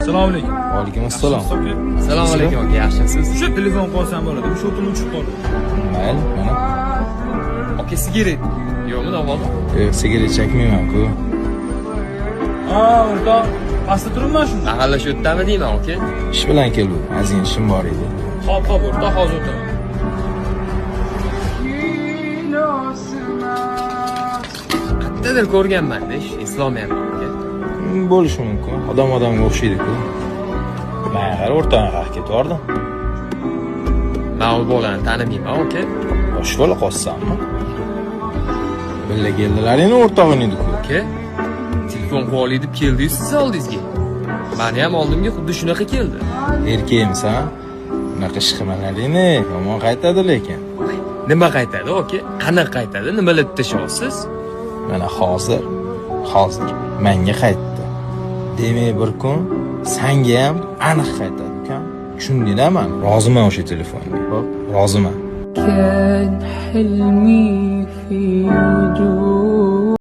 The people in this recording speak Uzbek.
Assalomu alaykum. Va alaykum assalom. Assalomu alaykum aka, yaxshimisiz? O'sha telefon qolsam bo'ladi. Shu o'tinib chiqib qoldi. Mayli, mana. Aka sigaret. Yo'qmi, navbat? Sigaret chekmayman-ku. O'rtoq, pastda turibman shunda. Mahalla shu yerdami deyman aka? Ish bilan keldim. Ozgina ishim bor edi. Xo'p, o'rtoq, hozir o'tiraman. Qayerdadir ko'rganman-da, eslolmayapman aka. Bo'lishi mumkin. Odamga o'xshaydi-ku. Men qara o'rtaga qahva ketvardim. Men u bolani tanimayman aka. Bosh bola qolsanmi? Billa keldilaring o'rtog'ing edi-ku. Aka, telefon qilib deb keldi-yu siz oldingizga. Meni ham oldimga xuddi shunaqa keldi. Erkakmisan? Bunaqa ishxonalaringni yomon qaytadi lekin. Nima qaytadi aka? Qanaqa qaytadi? Nimalar deyapsiz? Mana hozir menga qaytdi. Demak bir kun senga ham aniq qaytadi, ukan. Tushundingmi? Roziman o'sha telefonga. Xo'p, roziman. كان حلمي في وجود